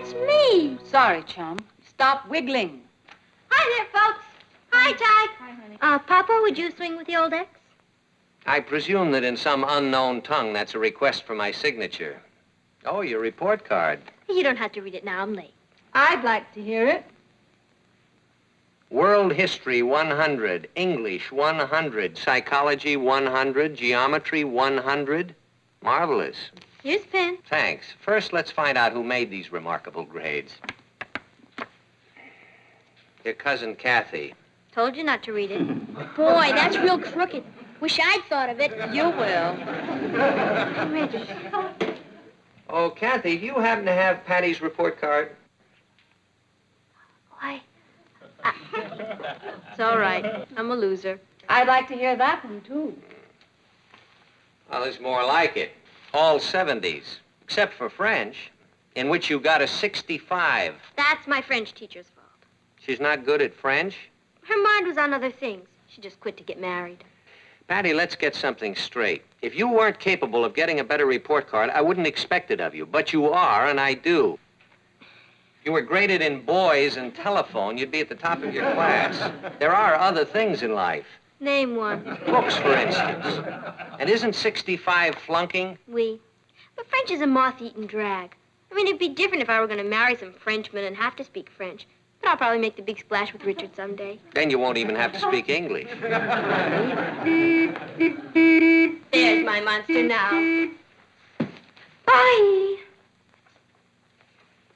it's me. Sorry, chum. Stop wiggling. Hi there, folks. Hi, Ty. Hi, honey. Papa, would you swing with the old ex? I presume that in some unknown tongue, that's a request for my signature. Oh, your report card. You don't have to read it now. I'm late. I'd like to hear it. World History 100, English 100, Psychology 100, Geometry 100. Marvelous. Here's a pen. Thanks. First, let's find out who made these remarkable grades. Your cousin Kathy. Told you not to read it. Boy, that's real crooked. Wish I'd thought of it. You will. I'm ready. Oh, Kathy, do you happen to have Patty's report card? Why? It's all right. I'm a loser. I'd like to hear that one, too. Well, there's more like it. All 70s, except for French, in which you got a 65. That's my French teacher's fault. She's not good at French? Her mind was on other things. She just quit to get married. Patty, let's get something straight. If you weren't capable of getting a better report card, I wouldn't expect it of you. But you are, and I do. If you were graded in boys and telephone, you'd be at the top of your class. There are other things in life. Name one. Books, for instance. And isn't 65 flunking? Oui. But French is a moth-eaten drag. I mean, it'd be different if I were going to marry some Frenchman and have to speak French. But I'll probably make the big splash with Richard someday. Then you won't even have to speak English. There's my monster now. Bye.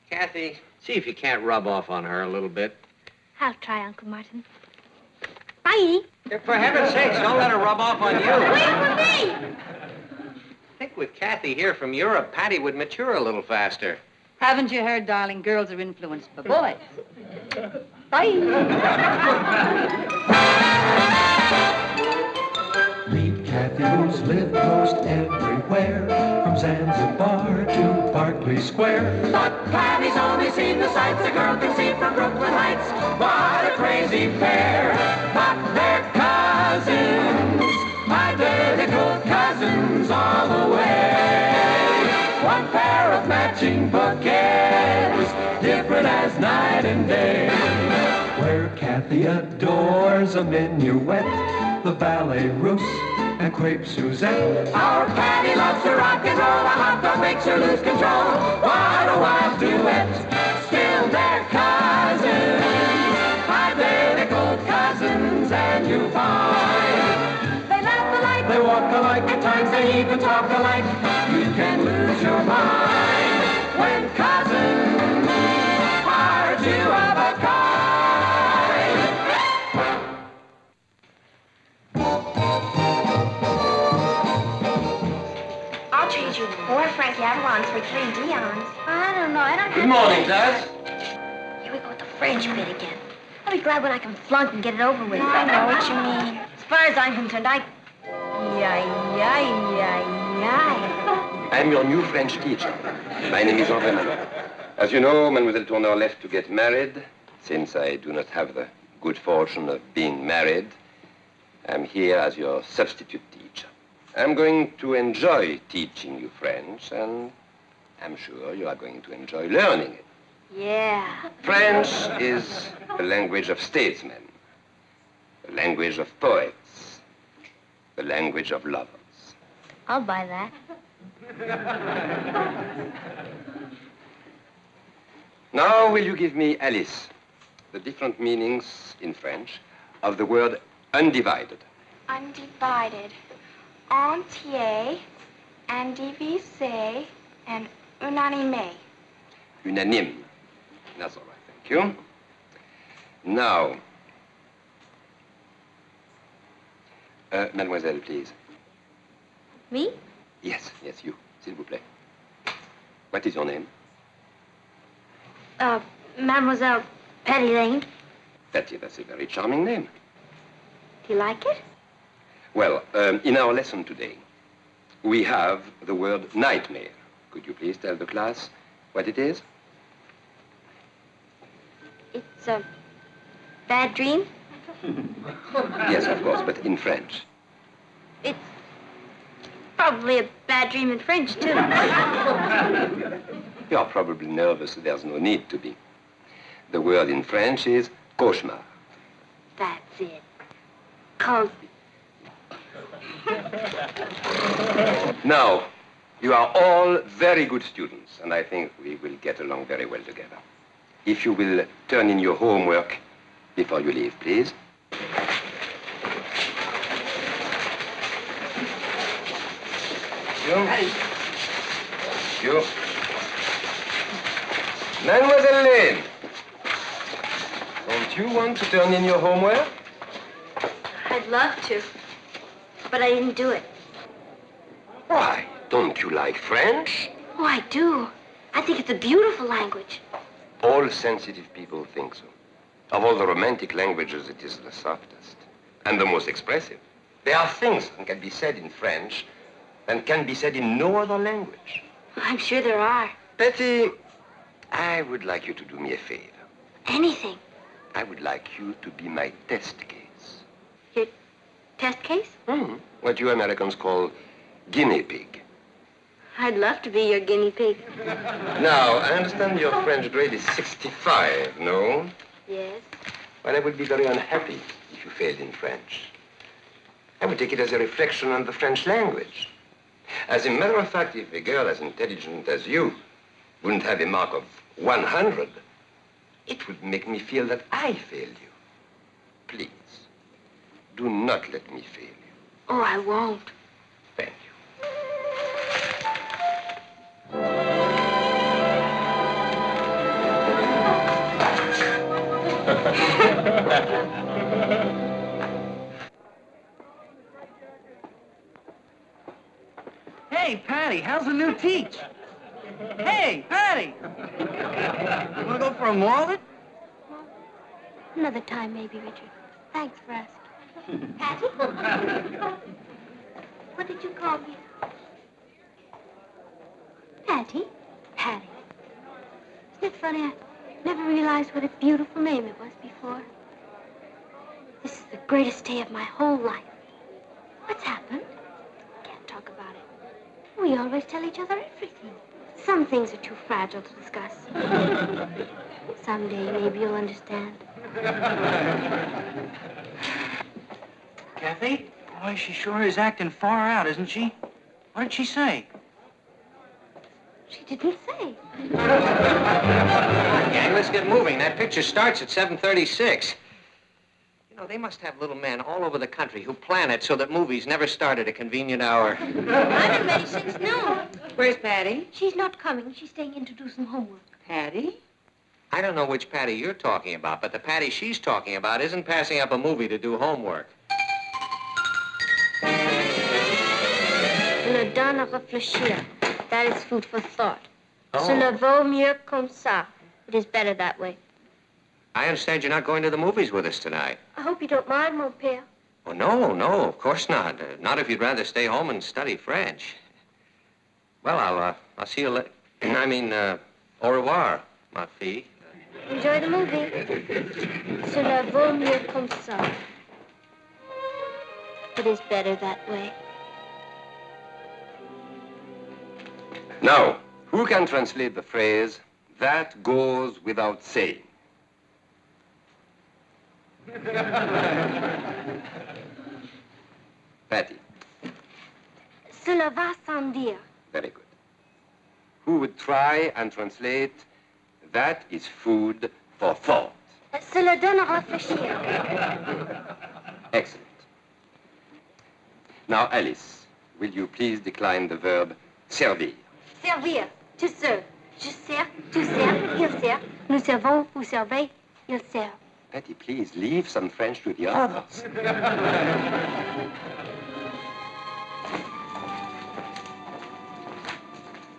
Kathy, see if you can't rub off on her a little bit. I'll try, Uncle Martin. Bye. For heaven's sakes, don't let her rub off on you. Wait for me. I think with Kathy here from Europe, Patty would mature a little faster. Haven't you heard, darling? Girls are influenced by boys. Bye. Meet Kathy, who's lived most everywhere, from Zanzibar to Berkeley Square. But Patty's only seen the sights a girl can see from Brooklyn Heights. What a crazy pair! But they're cousins, identical cousins all the way. One pair of matching bouquets, different as night and day. Where Kathy adores a minuet, the ballet russe, and crepe Suzette. Our Patty loves to rock and roll, a hot dog makes her lose control. What a wild duet, still they're cousins, identical cousins, and you find they laugh alike, they walk alike, at times they even talk alike. You can lose your mind when cousins are two of a kind. I'll trade you 4 Frankie Avalons for 3 Dions. I don't know. I don't have Good morning, Daz. Here we go with the French bit again. I'll be glad when I can flunk and get it over with. I know what you mean. As far as I'm concerned, I'm your new French teacher. My name is André. As you know, Mademoiselle Tourneur left to get married. Since I do not have the good fortune of being married, I'm here as your substitute teacher. I'm going to enjoy teaching you French, and I'm sure you are going to enjoy learning it. Yeah. French is the language of statesmen, the language of poets, the language of lovers. I'll buy that. Now, will you give me, Alice, the different meanings in French of the word undivided? Undivided, entier, indivisé, and unanimé. Unanime. That's all right, thank you. Now, mademoiselle, please. Me? Yes, you, s'il vous plaît. What is your name? Mademoiselle Patty Lane. Patty, that's a very charming name. Do you like it? Well, in our lesson today, we have the word nightmare. Could you please tell the class what it is? It's a bad dream. Yes, of course, but in French. It's probably a bad dream in French, too. You are probably nervous. There's no need to be. The word in French is cauchemar. That's it. Cause... Now, you are all very good students, and I think we will get along very well together. If you will turn in your homework before you leave, please. You. Mademoiselle Lane, don't you want to turn in your homework? I'd love to, but I didn't do it. Why? Don't you like French? Oh, I do. I think it's a beautiful language. All sensitive people think so. Of all the romantic languages, it is the softest and the most expressive. There are things that can be said in French and can be said in no other language. I'm sure there are. Betty, I would like you to do me a favor. Anything. I would like you to be my test case. Your test case? What you Americans call guinea pig. I'd love to be your guinea pig. Now, I understand your French grade is 65, no? Yes. Well, I would be very unhappy if you failed in French. I would take it as a reflection on the French language. As a matter of fact, if a girl as intelligent as you wouldn't have a mark of 100, it would make me feel that I failed you. Please, do not let me fail you. Oh, I won't. Thank you. Hey, Patty, how's the new teach? Hey, Patty! You want to go for a mullet? Another time, maybe, Richard. Thanks for asking. Patty? What did you call me? Patty? Patty. Isn't it funny? I never realized what a beautiful name it was before. This is the greatest day of my whole life. What's happened? Can't talk about it. We always tell each other everything. Some things are too fragile to discuss. Someday, maybe you'll understand. Kathy? Boy, she sure is acting far out, isn't she? What did she say? She didn't say. Gang, let's get moving. That picture starts at 7:36. You know, they must have little men all over the country who plan it so that movies never start at a convenient hour. I've been ready since noon. Where's Patty? She's not coming. She's staying in to do some homework. Patty? I don't know which Patty you're talking about, but the Patty she's talking about isn't passing up a movie to do homework. Le donne à réfléchir. That is food for thought. Oh. Cela vaut mieux comme ça. It is better that way. I understand you're not going to the movies with us tonight. I hope you don't mind, mon père. Oh, no, of course not. Not if you'd rather stay home and study French. Well, I'll see you later. I mean, au revoir, ma fille. Enjoy the movie. Cela vaut mieux comme ça. It is better that way. Now, who can translate the phrase, that goes without saying? Patty. Cela va sans dire. Very good. Who would try and translate, that is food for thought? Cela donne à réfléchir. Excellent. Now, Alice, will you please decline the verb servir? Servir. To serve. Je sers, tu sers, il sert. Nous servons, vous servez, il sert. Patty, please leave some French to the others.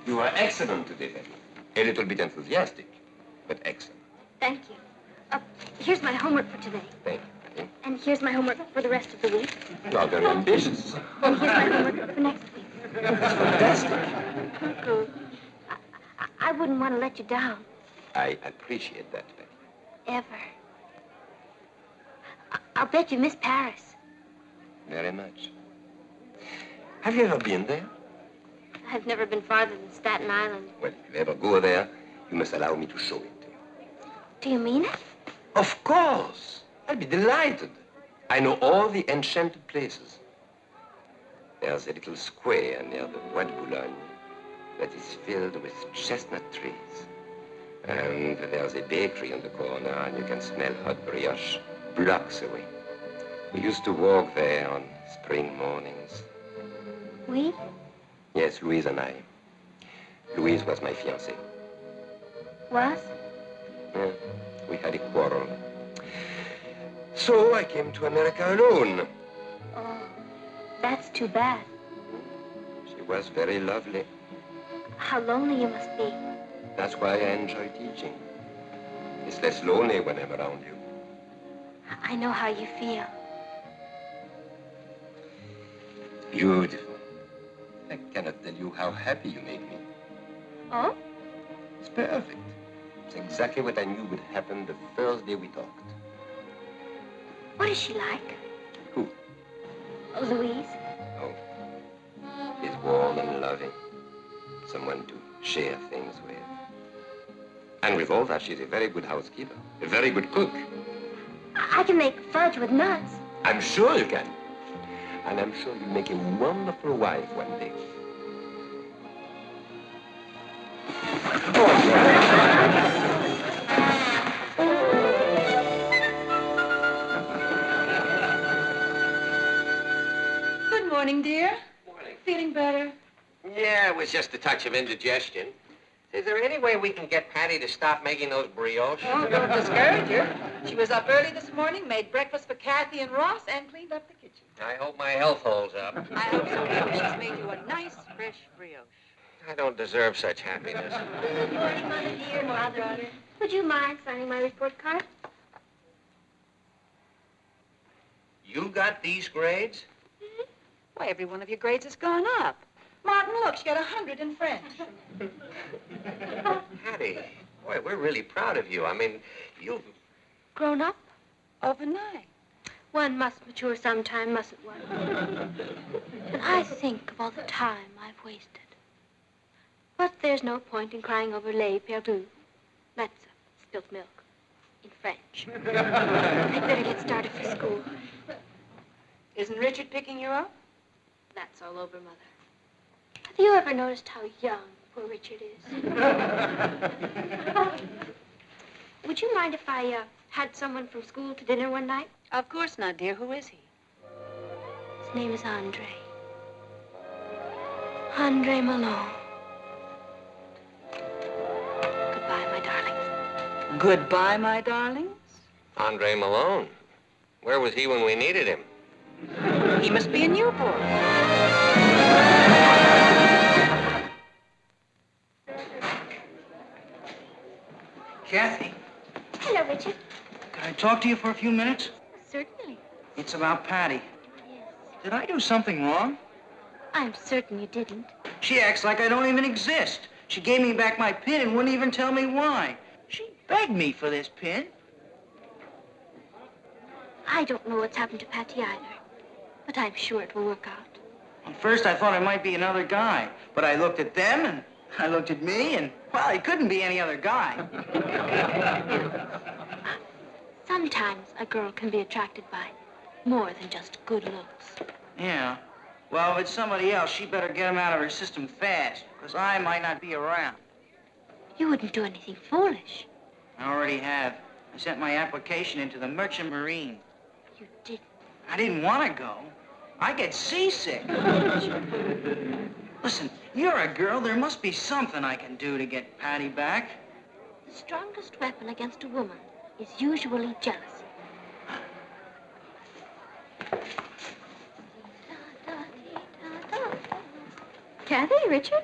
You are excellent today, Patty. A little bit enthusiastic, but excellent. Thank you. Here's my homework for today. Thank you, Patty. And here's my homework for the rest of the week. You are very ambitious. And here's my homework for next week. That's fantastic. Uncle, I wouldn't want to let you down. I appreciate that, Patty. Ever. I'll bet you miss Paris. Very much. Have you ever been there? I've never been farther than Staten Island. Well, if you ever go there, you must allow me to show it to you. Do you mean it? Of course. I'll be delighted. I know all the enchanted places. There's a little square near the Bois de Boulogne that is filled with chestnut trees. And there's a bakery on the corner, and you can smell hot brioche blocks away. We used to walk there on spring mornings. We? Yes, Louise and I. Louise was my fiancée. Was? Yeah, we had a quarrel. So I came to America alone. Oh, that's too bad. She was very lovely. How lonely you must be. That's why I enjoy teaching. It's less lonely when I'm around you. I know how you feel. Beautiful. I cannot tell you how happy you make me. Oh? It's perfect. It's exactly what I knew would happen the first day we talked. What is she like? Who? Oh, Louise. Oh. She's warm and loving. Someone to share things with. And with all that, she's a very good housekeeper. A very good cook. I can make fudge with nuts. I'm sure you can. And I'm sure you'll make a wonderful wife one day. Good morning, dear. Morning. Feeling better? Yeah, it was just a touch of indigestion. Is there any way we can get Patty to stop making those brioches? Oh, don't discourage her. She was up early this morning, made breakfast for Kathy and Ross, and cleaned up the kitchen. I hope my health holds up. I hope so, too. She's made you a nice, fresh brioche. I don't deserve such happiness. Good morning, Mother dear. Mother, would you mind signing my report card? You got these grades? Why, every one of your grades has gone up. Martin, look, she got 100 in French. Patty, boy, we're really proud of you. I mean, you've... Grown up? Overnight. One must mature sometime, mustn't one? And I think of all the time I've wasted. But there's no point in crying over lait perdu. That's spilt milk in French. I'd better get started for school. Isn't Richard picking you up? That's all over, Mother. Have you ever noticed how young poor Richard is? Would you mind if I had someone from school to dinner one night? Of course not, dear. Who is he? His name is Andre. Andre Malone. Goodbye, my darlings. Goodbye, my darlings. Andre Malone. Where was he when we needed him? He must be in Newport. Kathy, Hello, Richard. can I talk to you for a few minutes? Certainly. It's about Patty. Yes. Did I do something wrong? I'm certain you didn't. She acts like I don't even exist. She gave me back my pin and wouldn't even tell me why. She begged me for this pin. I don't know what's happened to Patty either, but I'm sure it will work out. At first, I thought it might be another guy, but I looked at them and I looked at me and, well, it couldn't be any other guy. Sometimes a girl can be attracted by more than just good looks. Yeah. Well, if it's somebody else, she better get him out of her system fast, because I might not be around. You wouldn't do anything foolish. I already have. I sent my application into the Merchant Marine. You didn't. I didn't want to go. I get seasick. Listen, you're a girl. There must be something I can do to get Patty back. The strongest weapon against a woman is usually jealousy. Kathy, Richard?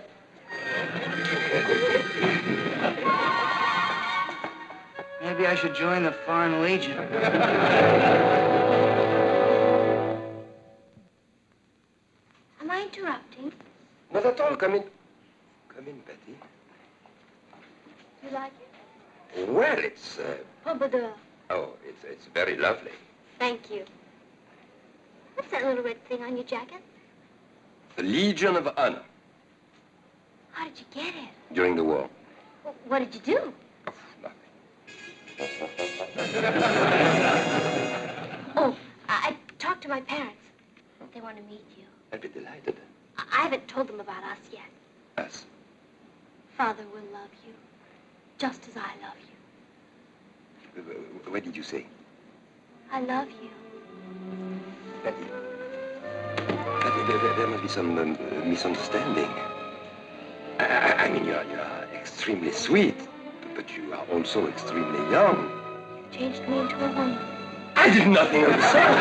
Maybe I should join the Foreign Legion. Am I interrupting? Not at all. Come in. Come in, Betty. You like it? Well, it's, Pompadour. oh, it's very lovely. Thank you. What's that little red thing on your jacket? The Legion of Honor. How did you get it? During the war. What did you do? Oh, I talked to my parents. They want to meet you. I'll be delighted. I haven't told them about us yet. Us? Father will love you, just as I love you. What did you say? I love you. Patty, there must be some misunderstanding. I mean, you are extremely sweet, but you are also extremely young. You changed me into a woman. I did nothing of the sort.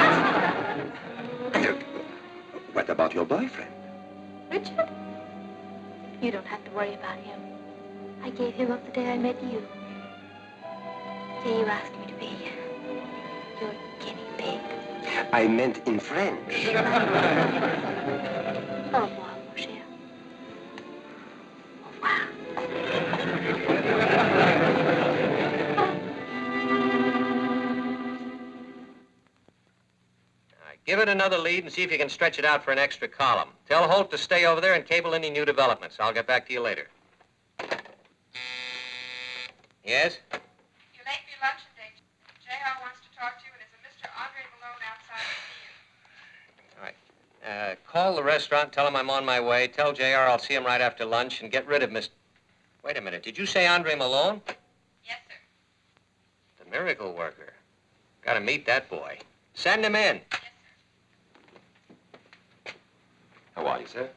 What about your boyfriend? Richard? You don't have to worry about him. I gave him up the day I met you. The day you asked me to be your guinea pig. I meant in French. Au revoir, mon cher. Au revoir. Give it another lead and see if you can stretch it out for an extra column. Tell Holt to stay over there and cable any new developments. I'll get back to you later. Yes? You're late for your luncheon date. J.R. wants to talk to you, and there's a Mr. Andre Malone outside to see you. All right. Call the restaurant, tell him I'm on my way. Tell J.R. I'll see him right after lunch and get rid of Miss... Wait a minute. Did you say Andre Malone? Yes, sir. The miracle worker. Gotta meet that boy. Send him in. Yes, sir. How are you, sir?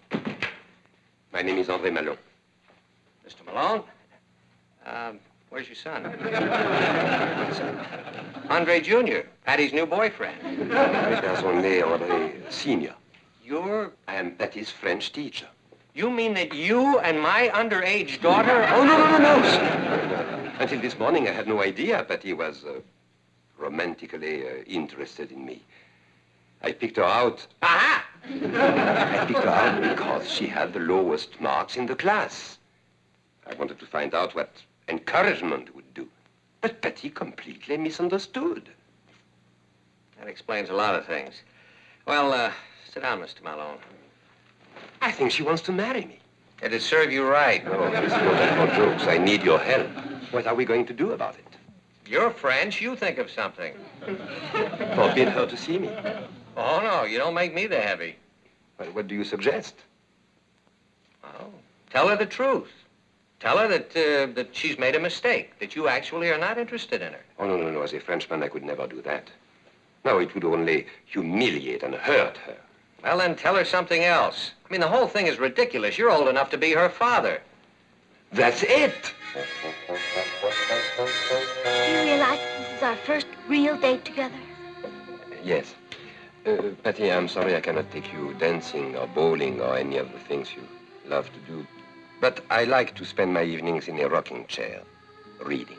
My name is Andre Malone. Mr. Malone? Where's your son? Andre Jr., Patty's new boyfriend. Andre Senior. You're... I am Patty's French teacher. You mean that you and my underage daughter... Oh, no, sir. Until this morning, I had no idea Patty was romantically interested in me. I picked her out. Aha! I picked her out because she had the lowest marks in the class. I wanted to find out what encouragement would do. But Patty completely misunderstood. That explains a lot of things. Well, sit down, Mr. Malone. I think she wants to marry me. It'd serve you right. No, this is not for jokes. I need your help. What are we going to do about it? You're French. You think of something. Forbid her to see me. Oh, no, you don't make me the heavy. Well, what do you suggest? Oh, tell her the truth. Tell her that she's made a mistake, that you actually are not interested in her. Oh, no. As a Frenchman, I could never do that. No, it would only humiliate and hurt her. Well, then tell her something else. I mean, the whole thing is ridiculous. You're old enough to be her father. That's it. Do you realize this is our first real date together? Yes. Patty, I'm sorry I cannot take you dancing or bowling or any of the things you love to do. But I like to spend my evenings in a rocking chair, reading.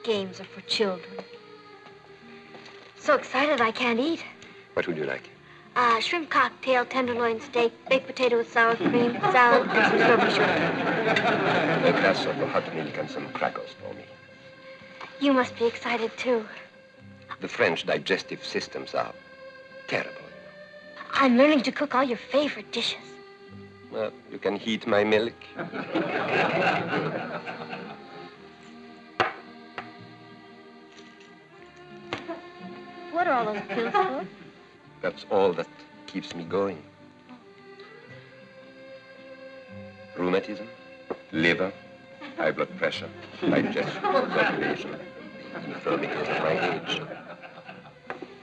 Games are for children. So excited I can't eat. What would you like? Shrimp cocktail, tenderloin steak, baked potato with sour cream, salad, and some strawberry shortcake. A glass of hot milk and some crackers for me. You must be excited, too. The French digestive systems are terrible. I'm learning to cook all your favorite dishes. Well, you can heat my milk. What are all those pills for? That's all that keeps me going. Rheumatism, liver, high blood pressure, digestion, circulation, the infirmities of my age.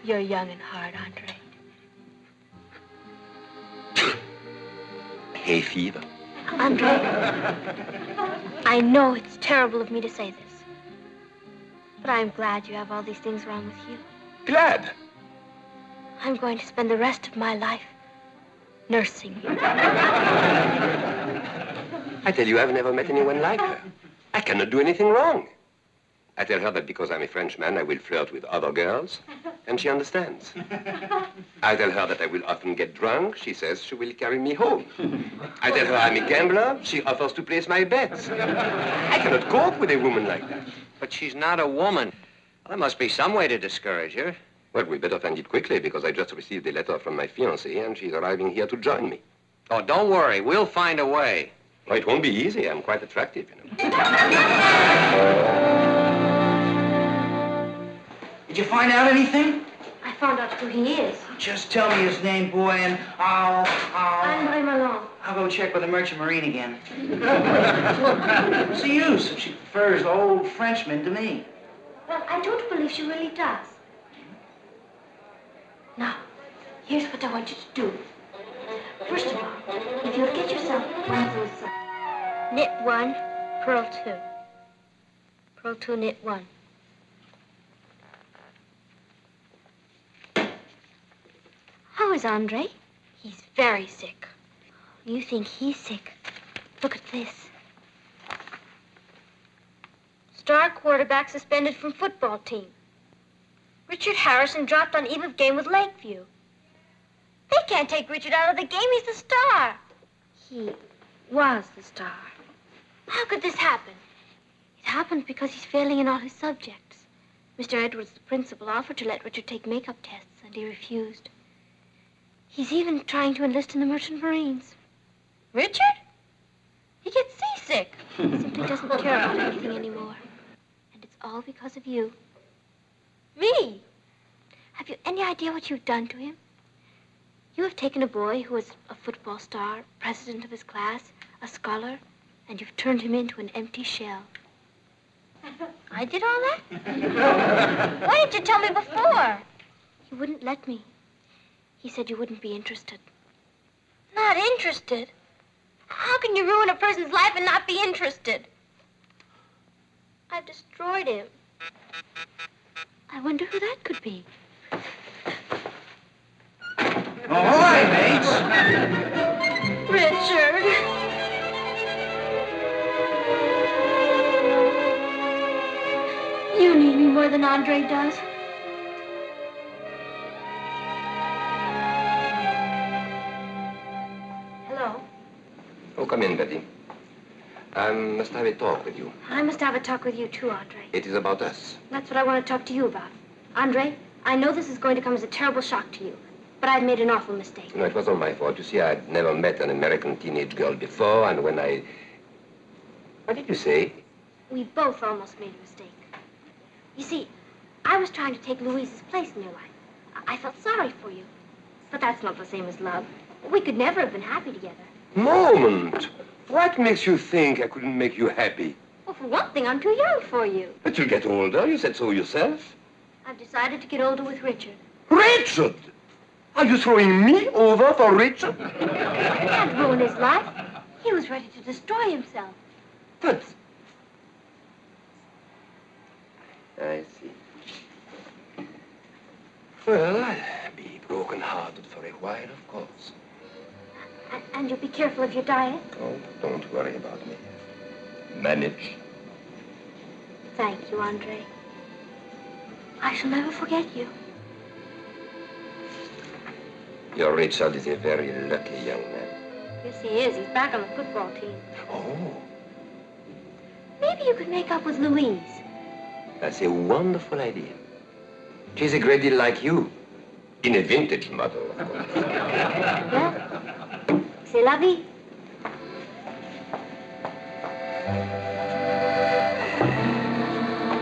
You're young and hard, Andre. Hay fever. Andre, I know it's terrible of me to say this, but I'm glad you have all these things wrong with you. Glad? I'm going to spend the rest of my life nursing you. I tell you, I've never met anyone like her. I cannot do anything wrong. I tell her that because I'm a Frenchman, I will flirt with other girls, and she understands. I tell her that I will often get drunk. She says she will carry me home. I tell her I'm a gambler. She offers to place my bets. I cannot cope with a woman like that. But she's not a woman. Well, there must be some way to discourage her. Well, we better find it quickly because I just received a letter from my fiancée and she's arriving here to join me. Oh, don't worry. We'll find a way. Oh, it won't be easy. I'm quite attractive, you know. Did you find out anything? I found out who he is. Just tell me his name, boy, and I'll... Andre Malone. I'll go check with the Merchant Marine again. What's the use if she prefers the old Frenchman to me? Well, I don't believe she really does. Now, here's what I want you to do. First of all, if you'll get yourself one of those... knit 1, purl 2. Purl 2, knit 1. How is Andre? He's very sick. You think he's sick? Look at this. Star quarterback suspended from football team. Richard Harrison dropped on eve of game with Lakeview. They can't take Richard out of the game. He's the star. He was the star. How could this happen? It happened because he's failing in all his subjects. Mr. Edwards, the principal, offered to let Richard take makeup tests, and he refused. He's even trying to enlist in the Merchant Marines. Richard? He gets seasick. He simply doesn't care about anything anymore. And it's all because of you. Me? Have you any idea what you've done to him? You have taken a boy who was a football star, president of his class, a scholar, and you've turned him into an empty shell. I did all that? Why didn't you tell me before? You wouldn't let me. He said you wouldn't be interested. Not interested? How can you ruin a person's life and not be interested? I've destroyed him. I wonder who that could be. Ahoy, mates! Richard. You need me more than Andre does. Hello? Oh, come in, Betty. I must have a talk with you. I must have a talk with you too, Andre. It is about us. That's what I want to talk to you about. Andre, I know this is going to come as a terrible shock to you, but I've made an awful mistake. No, it was all my fault. You see, I'd never met an American teenage girl before, and when I... What did you say? We both almost made a mistake. You see, I was trying to take Louise's place in your life. I felt sorry for you. But that's not the same as love. We could never have been happy together. Moment! What makes you think I couldn't make you happy? Well, for one thing, I'm too young for you. But you'll get older. You said so yourself. I've decided to get older with Richard. Richard! Are you throwing me over for Richard? I can't ruin his life. He was ready to destroy himself. But... I see. Well, I'll be broken-hearted for a while, of course. And you'll be careful of your diet? Oh, don't worry about me. Manage. Thank you, Andre. I shall never forget you. Your Richard is a very lucky young man. Yes, he is. He's back on the football team. Oh, Maybe you could make up with Louise. that's a wonderful idea. She's a great deal like you. In a vintage model, of course. Well, c'est la vie.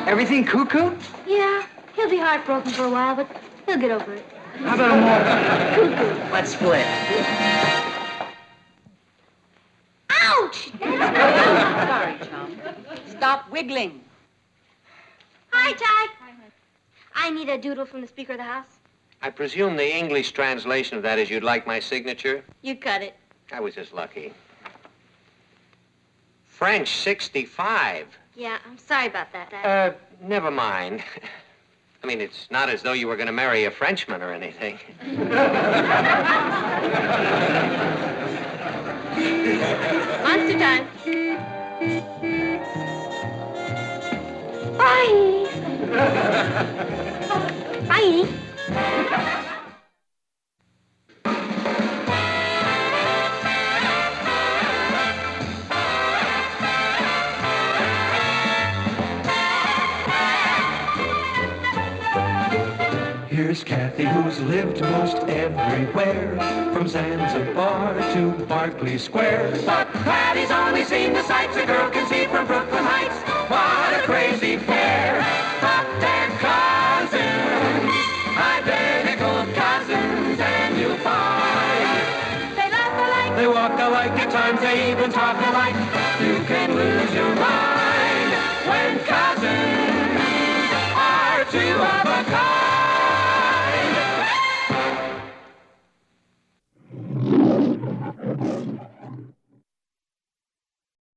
Everything cuckoo? Yeah, he'll be heartbroken for a while, but he'll get over it. How about a more? Let's split. Ouch! Sorry, chum. Stop wiggling. Hi, Ty. I need a doodle from the Speaker of the House. I presume the English translation of that is you'd like my signature? You cut it. I was just lucky. French 65. Yeah, I'm sorry about that. Never mind. I mean, it's not as though you were going to marry a Frenchman or anything. Monster time. Bye. Bye. Here's Kathy, who's lived most everywhere, from Zanzibar to Berkeley Square. But Patty's only seen the sights a girl can see from Brooklyn Heights. What a crazy pair, but they're cousins, identical cousins, and you'll find They laugh alike. They walk alike, at times they even talk alike. You can lose your mind.